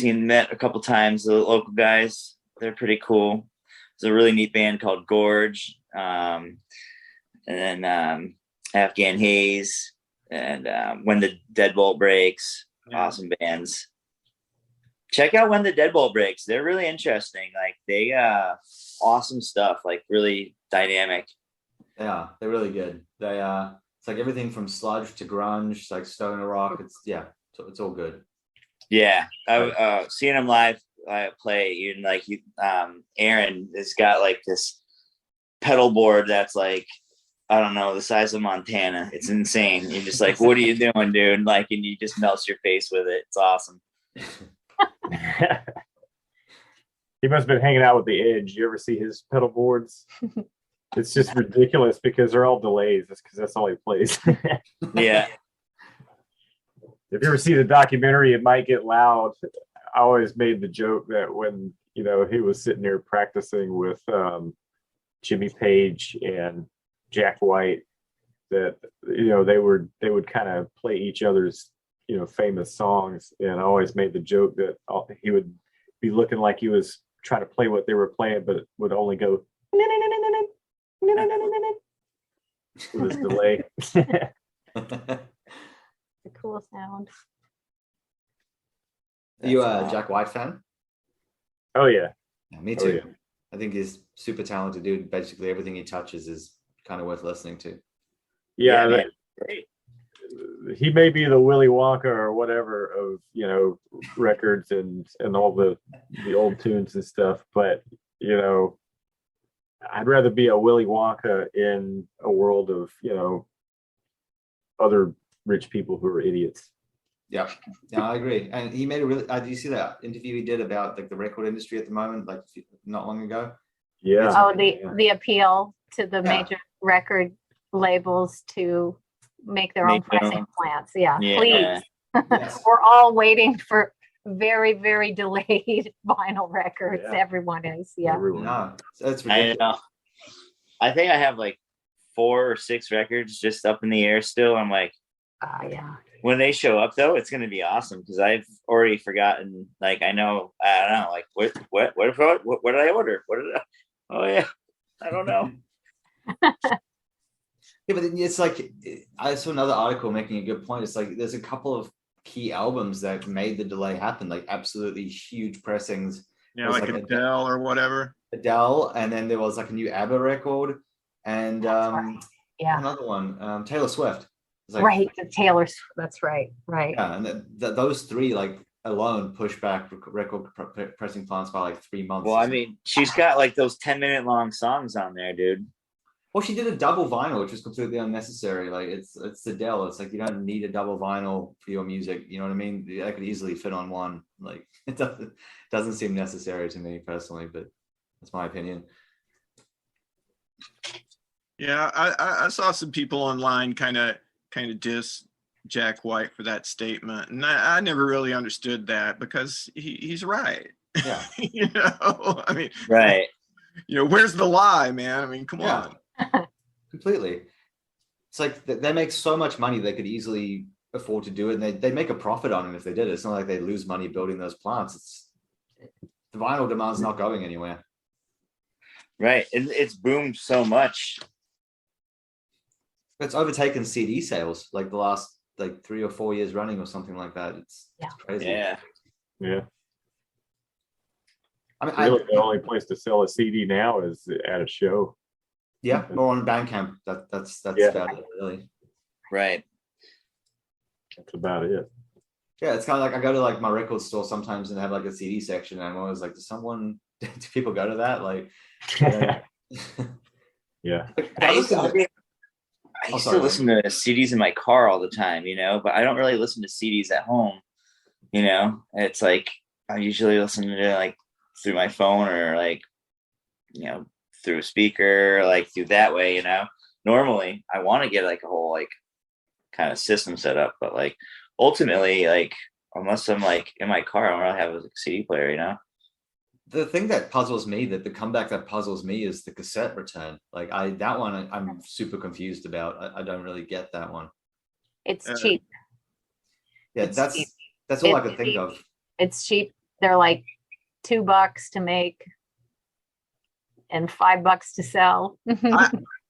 met a couple times. The local guys, they're pretty cool. There's a really neat band called Gorge, and then Afghan Haze, and When the Deadbolt Breaks. Yeah. Awesome bands. Check out When the Deadbolt Breaks. They're really interesting. Like they awesome stuff. Like really dynamic. Yeah, they're really good. They it's like everything from sludge to grunge, like stoner rock. It's all good. Yeah, I seeing them live play. Even like Aaron has got like this pedal board that's like, I don't know, the size of Montana. It's insane. You're just like, what are you doing, dude? Like, and you just melt your face with it. It's awesome. He must have been hanging out with the Edge. You ever see his pedal boards? It's just ridiculous because they're all delays. That's because that's all he plays. Yeah. If you ever see the documentary, It Might Get Loud. I always made the joke that when he was sitting there practicing with Jimmy Page and Jack White, that they would kind of play each other's famous songs, and I always made the joke that he would be looking like he was trying to play what they were playing, but it would only go with his delay. The cool sound. Are you a Jack White fan? Oh yeah. Yeah, me too. Oh, yeah. I think he's super talented dude. Basically everything he touches is kind of worth listening to. Yeah, great. He may be the Willy Wonka or whatever of records and all the old tunes and stuff, but I'd rather be a Willy Wonka in a world of other rich people who are idiots. Yeah, I agree. And he made a really. Do you see that interview he did about like the record industry at the moment, like not long ago? Yeah. Oh, the appeal to the major record labels to make their own pressing plants. Yeah, please. Yes. We're all waiting for very, very delayed vinyl records. Yeah. Everyone is. Yeah. No, that's I ridiculous. know. I think I have like 4 or 6 records just up in the air still. I'm like, Yeah. when they show up though, it's going to be awesome because I've already forgotten. Like I don't know. Like what did I order? Oh yeah, I don't know. Yeah, but it's like I saw another article making a good point. It's like there's a couple of key albums that made the delay happen, like absolutely huge pressings. Yeah, like Adele or whatever. Adele, and then there was like a new ABBA record, and Yeah. another one, Taylor Swift. Like, Right, the Taylor's. That's right. Right. Yeah, and those three like alone push back record pressing plants by like 3 months. Well, I mean, she's got like those 10-minute long songs on there, dude. Well, she did a double vinyl, which was completely unnecessary. Like it's Adele. It's like you don't need a double vinyl for your music. You know what I mean? I could easily fit on one. Like it doesn't seem necessary to me personally, but that's my opinion. Yeah, I saw some people online kind of diss Jack White for that statement, and I never really understood that because he's right. Yeah. I mean, Right. Where's the lie, man? I mean, come on. Completely. It's like they make so much money they could easily afford to do it, and they make a profit on it if they did it. It's not like they lose money building those plants. The vinyl demand's not going anywhere. Right. It's boomed so much. It's overtaken CD sales like the last like 3 or 4 years running or something like that. It's crazy. Yeah. I mean, Really, the only place to sell a CD now is at a show. Yeah, or on Bandcamp. That's Yeah. about it, really. Right. That's about it. Yeah, it's kind of like I go to like my record store sometimes and they have like a CD section, and I'm always like, do people go to that? Like, Yeah. I used to listen to CDs in my car all the time, but I don't really listen to CDs at home. It's like I usually listen to like through my phone or like, through a speaker, like through that way, Normally I want to get like a whole like kind of system set up, but like ultimately, like unless I'm like in my car, I don't really have a CD player, The thing that puzzles me, that the comeback that puzzles me, is the cassette return. Like that one I'm super confused about. I don't really get that one. It's cheap. Yeah, It's that's cheap. that's all I It's could think cheap. of. It's cheap. They're like $2 to make and $5 to sell.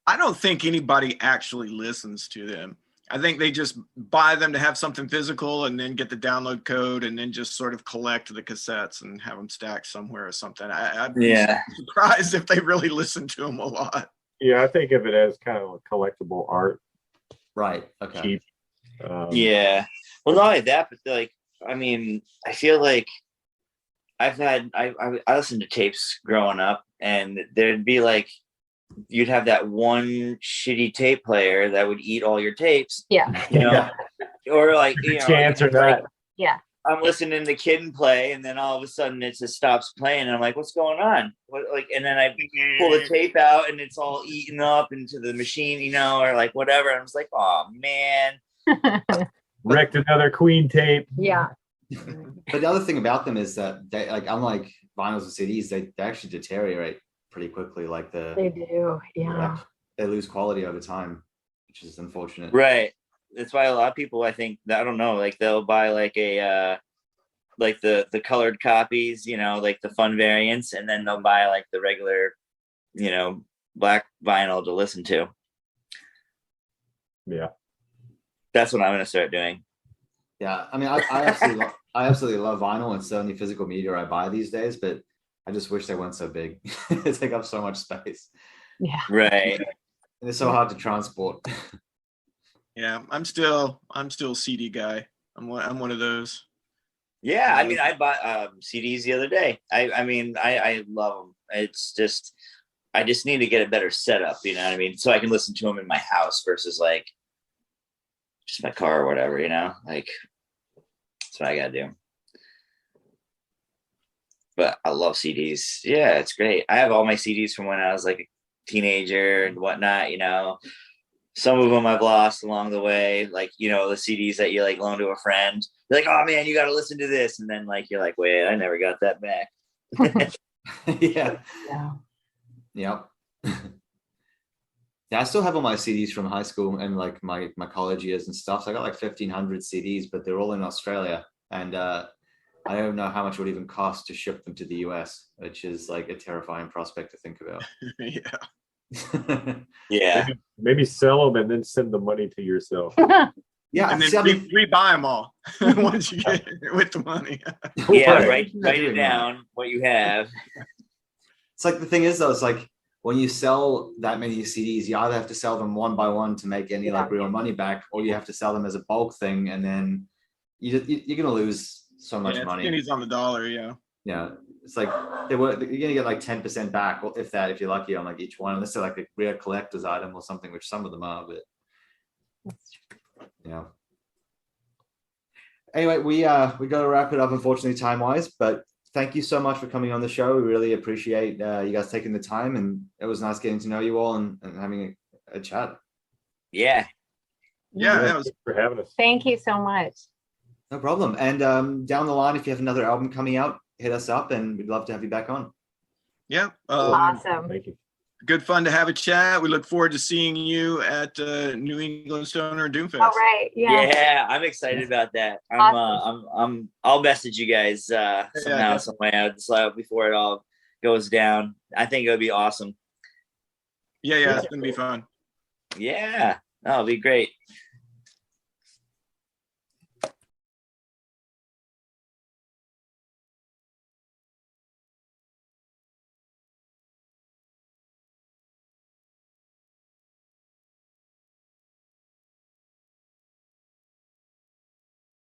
I don't think anybody actually listens to them. I think they just buy them to have something physical and then get the download code and then just sort of collect the cassettes and have them stacked somewhere or something. I'd be surprised if they really listen to them a lot. Yeah, I think of it as kind of a collectible art. Right. Okay. Cheap. Yeah. Well, not only that, but like, I mean, I feel like I listened to tapes growing up, and there'd be like, you'd have that one shitty tape player that would eat all your tapes. Yeah. Or like, chance or not. like, Yeah. I'm listening to Kid and Play, and then all of a sudden it just stops playing, and I'm like, "What's going on?" And then I pull the tape out, and it's all eaten up into the machine, or like whatever. And I was like, "Oh man!" Wrecked another Queen tape. Yeah. But the other thing about them is that they, like, unlike vinyls and CDs, they actually deteriorate pretty quickly. Like They do. Yeah. they lose quality over time, which is unfortunate. Right. That's why a lot of people, I think, I don't know, like they'll buy like a like the colored copies, like the fun variants, and then they'll buy like the regular, black vinyl to listen to. Yeah. That's what I'm gonna start doing. Yeah, I mean, I absolutely love vinyl, and it's the only physical media I buy these days. But I just wish they weren't so big. They take up so much space. Yeah. Right. And they're so hard to transport. Yeah, I'm still CD guy. I'm one of those. Yeah, I mean, I bought CDs the other day. I mean, I love them. It's just, I just need to get a better setup, you know what I mean? So I can listen to them in my house versus like just my car or whatever, like that's what I gotta do. But I love CDs. Yeah, it's great. I have all my CDs from when I was like a teenager and whatnot, Some of them I've lost along the way, like, the CDs that you like loan to a friend. You're like, oh man, you got to listen to this. And then like, you're like, wait, I never got that back. Yeah. Yeah. Yep. Yeah, I still have all my CDs from high school and like my college years and stuff. So I got like 1,500 CDs, but they're all in Australia. And I don't know how much it would even cost to ship them to the US, which is like a terrifying prospect to think about. Yeah. Yeah. Maybe sell them and then send the money to yourself. Yeah. And then see, I mean, rebuy them all once you get with the money. Yeah, Right. write it down what you have. it's like the thing is though, it's like when you sell that many CDs, you either have to sell them one by one to make any like real money back, or you have to sell them as a bulk thing, and then you're going to lose so much money. Pennies on the dollar, yeah. Yeah, it's like you're gonna get like 10% back, if that, if you're lucky, on like each one, unless they're like a rare collector's item or something, which some of them are. But yeah. Anyway, we got to wrap it up, unfortunately, time wise. But thank you so much for coming on the show. We really appreciate you guys taking the time, and it was nice getting to know you all and having a chat. Yeah. Yeah, Thanks for having us. Thank you so much. No problem. And down the line, if you have another album coming out, hit us up, and we'd love to have you back on. Yeah. Awesome. Thank you. Good fun to have a chat. We look forward to seeing you at New England Stoner Doomfest. All right. Yeah. Yeah, I'm excited about that. I'll message you guys somehow, some way out before it all goes down. I think it'll be awesome. Yeah, it's gonna be fun. Yeah, that'll be great.